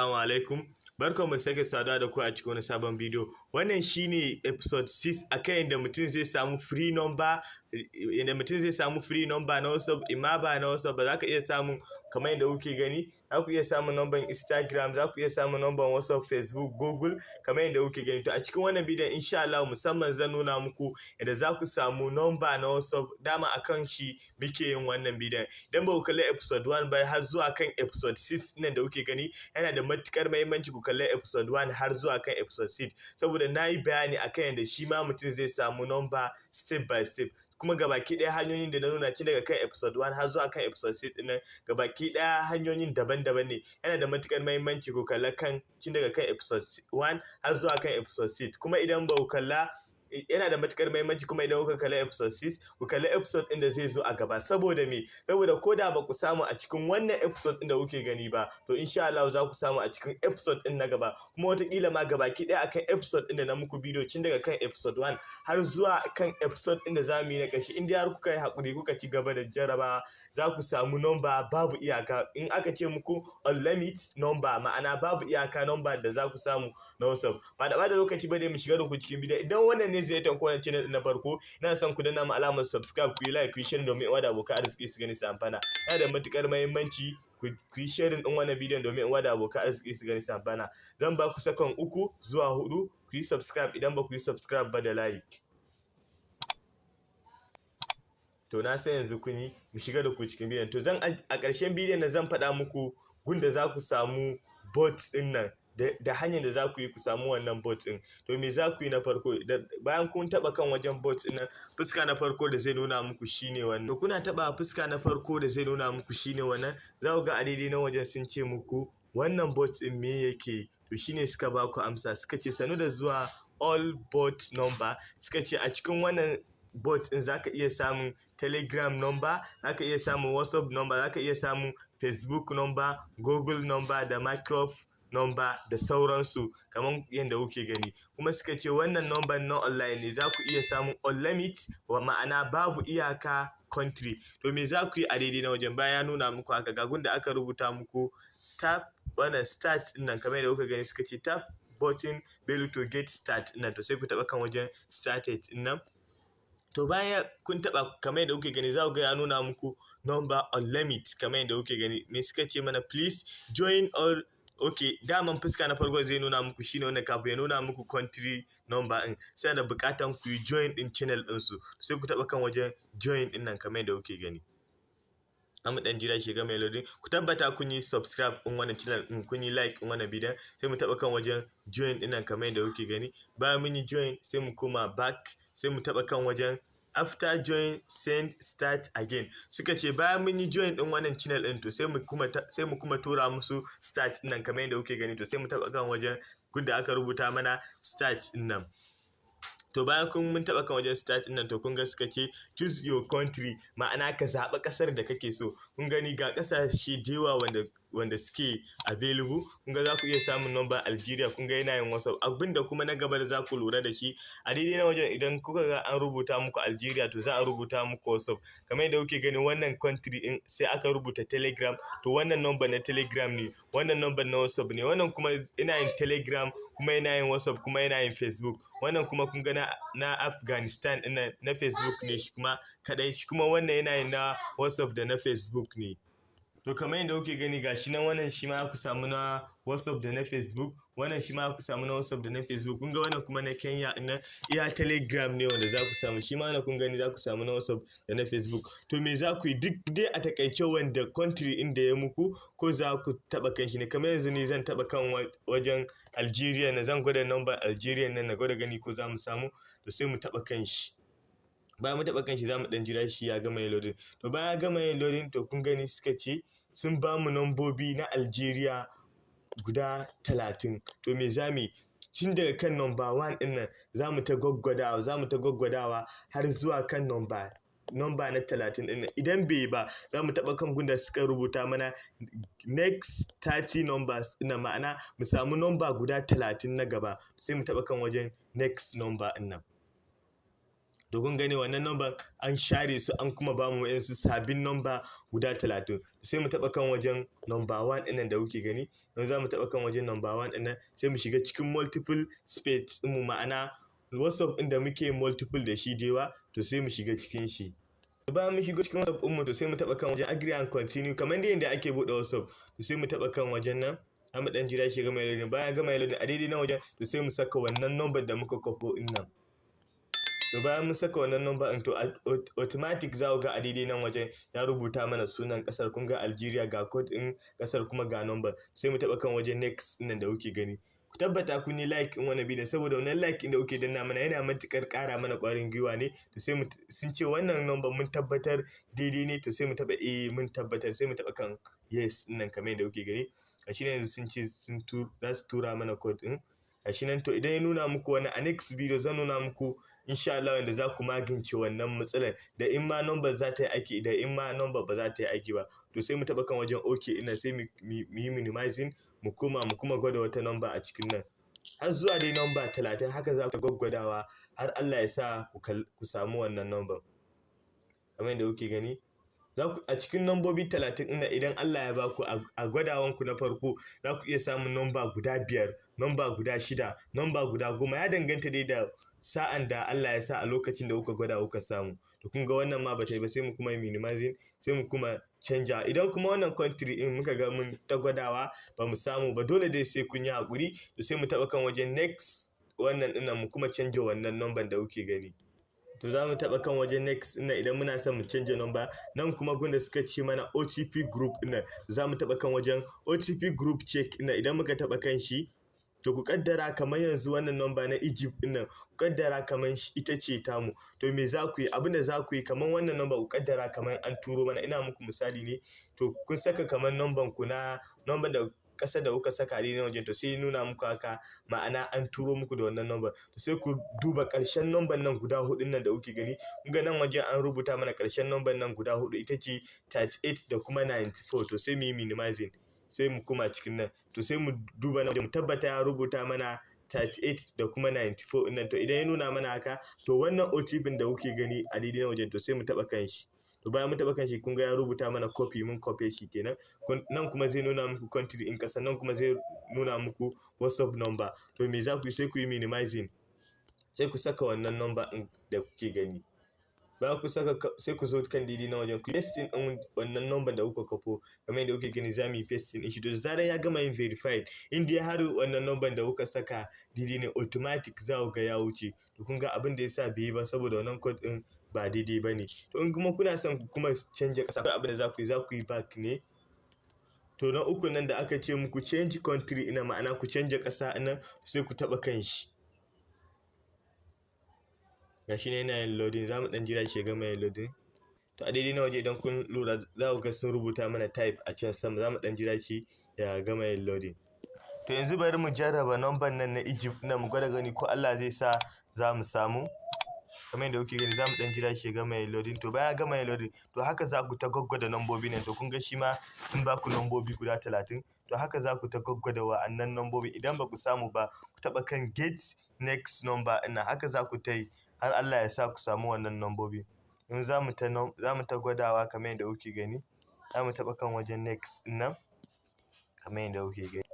Assalamu alaikum, barkanmu da sake saduwa da ku a cikin wani sabon bidiyo. Wannan shine episode 6 akan yadda mutum zai samu free number, na WhatsApp, imma ba na WhatsApp ba za ka iya samun kamar yadda kuke gani. Za ku iya samun number Instagram, za ku iya samun number WhatsApp, Facebook, Google kamar yadda kuke gani. To a cikin wannan bidiyon insha Allah musamman zan nuna muku yadda za ku samu number na WhatsApp. Dama akan shi muke yin wannan bidiyon. Idan ba ku kalli episode 1 ba har zuwa kan episode 6 nan da kuke gani, yana da matukar muhimmanci ku kalli episode 1 har zuwa kan episode 6 saboda na yi bayani akan yadda shi ma mutum zai samu number step by step, kuma gabaki ɗaya hanyoyin da na nuna tun daga kan episode 1 har zuwa kan episode 6 ɗin nan gabaki ɗaya hanyoyin daban-daban ne. Yana da matukar muhimmanci ku kalla tun daga kan episode 1 har zuwa kan episode 6, kuma idan ba ku kalla yana da matukar muhimmanci kuma idan kuka kalli episode 6 ku kalli episode ɗin da zai zo a gaba. Saboda me? Saboda ko da ba ku samu a cikin wannan episode ɗin da kuke gani ba, to insha Allah za ku samu a cikin episode ɗin na gaba, kuma wataƙila ma gabaki ɗaya akan episode ɗin da na muku bidiyo tun daga kan episode 1 har zuwa kan episode ɗin da za mu yi na ƙarshe. In dai har kuka yi haƙuri kuka ci gaba da jarrabawa za ku samu number babu iyaka. In aka ce muku unlimited number, ma'ana babu iyaka number da za ku samu na WhatsApp. Ba da bada lokaci ba dai mu shiga da ku cikin bidiyo. Idan wannan ne zai tanko wannan channel na farko, ina son ku danna mu alamar subscribe, ku yi like, ku yi share domin uwa da abokan arziki su gani su amfana. Yana da matukar muhimmanci ku yi sharing din wannan bidiyon domin uwa da abokan arziki su gani su amfana. Zan ba ku second 3 zuwa 4 ku yi subscribe idan ba ku yi subscribe ba da like. To na san yanzu kun yi, mu shiga da ku cikin bidiyon. To a ƙarshen bidiyon na zan faɗa muku gunda za ku samu bot ɗin nan da hanyar da za ku yi ku samu wannan bot ɗin. To me za ku yi na farko? Bayan kun taɓa kan wajen bot ɗin nan, fuska na farko da zai nuna muku shine wannan. To kuna taɓa fuska na farko da zai nuna muku shine wannan, za ku ga a daidai na wajen sun ce muku wannan bot ɗin me yake. To shine suka ba ku amsa, suka ce sanu da zuwa all bot number. Suka ce a cikin wannan bot ɗin za ka iya samun Telegram number, za ka iya samun WhatsApp number, za ka iya samun Facebook number, Google number da Microsoft number da sauransu kamar yadda kuke gani. Kuma suka ce wannan number na online ne, za ku iya samun unlimited, wa ma'ana babu iyaka country. To me za ku yi a daidai na wajen? Bayan ya nuna muku haka ga gunda aka rubuta muku tap wannan start ɗin nan kamar yadda kuka gani, suka ce tap button below to get start ɗin nan. To sai ku taɓa kan wajen started ɗin nan. To bayan kun taɓa kamar yadda kuke gani za ku ga ya nuna muku number unlimited kamar yadda kuke gani. Me suka ce mana? Please join all. Okay, daman fuska na farko zai nuna muku shine wannan, kafin ya nuna muku country number ɗin sai da buƙatan ku yi join ɗin channel ɗinsu. Sai ku taɓa kan wajen join ɗin nan kamar yadda kuke gani. Amma dan jira shi ga mai loading. Ku tabbata kun yi subscribe ɗin wannan channel ɗin, kun yi like ɗin wannan bidiyon. Sai mu taɓa kan wajen join ɗin nan kamar yadda kuke gani. Bayan mun yi join sai mu koma back, sai mu taɓa kan wajen after join send start again. Suka ce bayan mun yi join din wannan channel din, to sai mu kuma tura musu start din nan kamar yadda kuke gani. To sai mu taba kan wajen gunda aka rubuta mana start din nan. To bayan mun taba kan wajen start din nan, to kun ga suka ce choose your country, ma'ana ka zaɓa ƙasar da kake so. Kun gani ga ƙasashe da yawa wanda suke available. Kun ga za ku iya samun number Algeria, kun ga yana yin WhatsApp. Abinda kuma na gaba da za ku lura da shi a daidai na wajen, idan kuka ga an rubuta muku Algeria to za a rubuta muku WhatsApp. Kamar yadda kuke gani wannan country din sai aka rubuta Telegram, to wannan number na Telegram ne, wannan number na WhatsApp ne. Wannan kuma ina yin Telegram, kuma yana yin WhatsApp, kuma yana yin Facebook. Wannan kuma kun ga na Afghanistan ɗin na Facebook ne shi kuma kadai, shi kuma wannan yana yin na WhatsApp da na Facebook ne. To kamar yadda kuke gani gashi nan, wannan shi ma ku samu na WhatsApp da na Facebook, wannan shi ma ku samu na WhatsApp da na Facebook. Kun ga wannan kuma na Kenya na iya Telegram ne wanda za ku samu, shi ma wannan kun gani za ku samu na WhatsApp da na Facebook. To me za ku yi? Duk dai a takaice wanda country inda ya muku ko za ku taɓa kan shi ne. Kamar yanzu ne zan taɓa kan wajen Algeria na, zan gwada number Algeria nan na gwada gani ko za mu samu. To sai mu taɓa kan shi. Bayan mu taɓa kan shi za mu ɗan jira shi ya gama yin loading. To bayan ya gama yin loading, to kun gani suka ce sun ba mu nambobi na Algeria guda 30. To me za mu yi? Tun daga kan number 1 ɗin nan za mu ta gwaggwadawa har zuwa kan number na 30 ɗin nan. Idan bai yi ba za mu taɓa kan gunda suka rubuta mana next 30 numbers ɗin, ma'ana mu samu number guda 30 na gaba. Sai mu taɓa kan wajen next number ɗin nan. to kun gani wannan number an share su an kuma ba mu wayansu sabbin number guda 30. Sai mu taɓa kan wajen number 1 ɗin nan da kuke gani. Yanzu za mu taɓa kan wajen number 1 ɗin nan sai mu shiga cikin multiple space ɗin mu, ma'ana WhatsApp ɗin da muke multiple da shi da yawa, to sai mu shiga cikin shi. Bayan mun shigo cikin WhatsApp ɗinmu to sai mu taɓa kan wajen agree and continue kamar dai yadda ake buɗe WhatsApp. To sai mu taɓa kan wajen nan, za mu ɗan jira shi gama loading. Bayan gama loading a daidai nan wajen to sai mu saka wannan number da muka kwafo ɗin nan. To bayan mun saka wannan number ɗin to automatic za ku ga a daidai nan wajen ya rubuta mana sunan ƙasar. Kun ga Algeria, ga code ɗin ƙasar kuma ga number. Sai mu taɓa kan wajen next ɗin nan da kuke gani. Ku tabbata kun yi like in wannan bidiyon, saboda wannan like ɗin da kuke danna mana yana matuƙar ƙara mana ƙwarin gwiwa ne. To sai sun ce wannan number mun tabbatar daidai ne, to sai mu taɓa mun tabbatar, sai mu taɓa kan yes ɗin nan kamar yadda kuke gani. Gashi nan yanzu sun ce za su tura mana code ɗin. Gashi nan to idan ya nuna muku wani a next video zan nuna muku insha Allah yanda za ku magance wannan matsalar, da in ma number za ta yi aiki da in ma number ba za ta yi aiki ba. To sai mu taɓa kan wajen okay ina sai mu yi minimizing, mu kuma gwada wata number a cikin nan har zuwa dai number 30. Haka za ku gwaggwadawa har Allah ya sa ku samu wannan number kamar yadda kuke gani. A cikin nambobi 30 ɗin idan Allah ya baku a gwadawanku na farko za ku iya samun number guda 5, number guda 6, number guda 10. Ya danganta dai da sa'an da Allah ya sa a lokacin da kuka gwada kuka samu. To kun ga wannan ma bata yi ba, sai mu kuma minimizing, sai mu kuma canja. Idan kuma wannan country ɗin muka ga mun ta gwadawa ba mu samu ba, dole dai sai kun yi haƙuri. To sai mu taɓa kan wajen next wannan ɗin nan mu kuma canja wannan number da kuke gani. To za mu taɓa kan wajen next ɗin idan muna son mu canja number. Nan kuma gunda suka ce mana OTP group ɗin za mu taɓa kan wajen OTP group check ɗin. Idan muka taɓa kan shi to ku kaddara kamar yanzu wannan number na Egypt ɗin nan, ku kaddara kamar ita ce tamu. To me za ku yi? Abin da za ku yi kamar wannan number ku kaddara kamar an turo mana, ina muku misali ne. To kun saka kamar number ku na number da ƙasa da kuka saka ne na wajen, to sai nuna muku haka ma'ana an turo muku da wannan number. To sai ku duba ƙarshen number nan guda 4 nan da kuke gani. Kun ga nan wajen an rubuta mana ƙarshen number nan guda 4 ita ce 38 da kuma 94. To sai mu yi minimizing, sai mu kuma cikin nan. To sai mu duba nan wajen mu tabbata ya rubuta mana 38 da kuma 94 ɗin nan. To idan ya nuna mana haka to wannan OTP da kuke gani a daidai nan wajen to sai mu taɓa kan shi. To bayan mun taɓa kan shi kun ga ya rubuta mana copy, mun copy shi kenan. Nan kuma zai nuna muku country in ƙasa, nan kuma zai nuna muku WhatsApp number. To me za ku yi? Sai ku yi minimizing, sai ku saka wannan number ɗin da kuke gani. Bayan ku saka sai ku zo kan daidai na wajen ku pasting ɗin wannan number da kuka kafo kamar yadda kuke gani. Za mu yi pasting ɗin shi. To zaran ya gama yin verified, in dai har wannan number da kuka saka daidai ne, automatic za ku ga ya wuce. To kun ga abin da ya sa bai yi ba saboda wannan code ɗin ba daidai ba ne. To in kuma kuna son ku kuma canja ƙasa, abin da za ku yi back ne. To na uku nan da aka ce muku change country ina, ma'ana ku canja ƙasa ina, sai ku taɓa kan shi. Gashi ne yana yin loading, za mu ɗan jira shi ya gama yin loading. To a daidai na waje idan kun lura za ku ga sun rubuta mana type a can sama. Za mu ɗan jira shi ya gama yin loading. To yanzu bari mu jarraba number nan na Egypt na mu gwada gani ko Allah zai sa za mu samu. Kamar yadda kuke gani za mu ɗan jira shi ya gama yin loading. To bayan gama yin loading to haka za ku ta gwaggwada nambobi nan. To kun ga shi ma sun ba ku nambobi guda 30. To haka za ku ta gwaggwada wa'annan nambobi. Idan ba ku samu ba ku taɓa kan get next number ina. Haka za ku ta yi har Allah ya sa ku samu wannan nambobi. Yanzu za mu ta gwadawa kamar yadda kuke gani. Za mu taɓa kan wajen next nan kamar yadda kuke gani.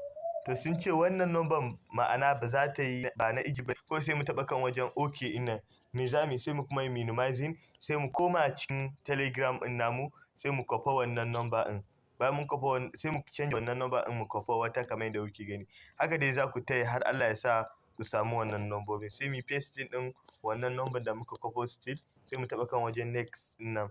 To sun ce wannan number ma'ana ba za ta yi ba na Egypt ba. Ko sai mu taɓa kan wajen okay ina. Me za mu yi? Sai mu kuma yi minimizing, sai mu koma cikin Telegram ɗin namu, sai mu kwafa wannan number ɗin. Bayan mun kwafa sai mu canja wannan number ɗin mu kwafa wata kamar yadda kuke gani. Haka dai za ku ta yi har Allah ya sa ku samu wannan nambobin. Sai mu yi pasting ɗin wannan number da muka kwafo still, sai mu taɓa kan wajen next nan.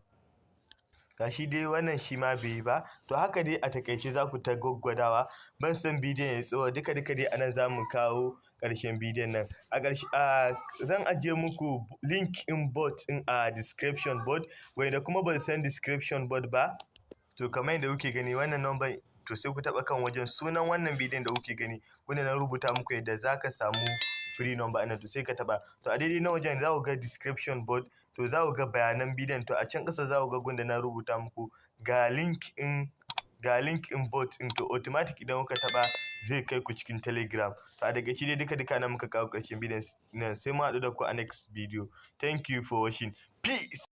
Gashi dai wannan shi ma bai yi ba. To haka dai a takaice za ku ta gwaggwadawa. Ban san bidiyon ya tsawo, duka dai anan za mu kawo ƙarshen bidiyon nan. A ƙarshe zan ajiye muku link in bot in a description board. Wanda kuma ban san description board ba, to kamar yadda kuke gani wannan number, to sai ku taɓa kan wajen sunan wannan bidiyon da kuke gani wanda na rubuta muku yadda za ka samu free number ɗin. To sai ka taɓa. To a daidai na wajen za ku ga description board. To za ku ga bayanan bidiyon. To a can ƙasa za ku ga gunda na rubuta muku ga link in bot ɗin. To automatic idan kuka taɓa zai kai ku cikin Telegram. To a daga shi dai duka na muka kawo ƙarshen bidiyon nan, sai mu haɗu da ku a next video. Thank you for watching. Peace.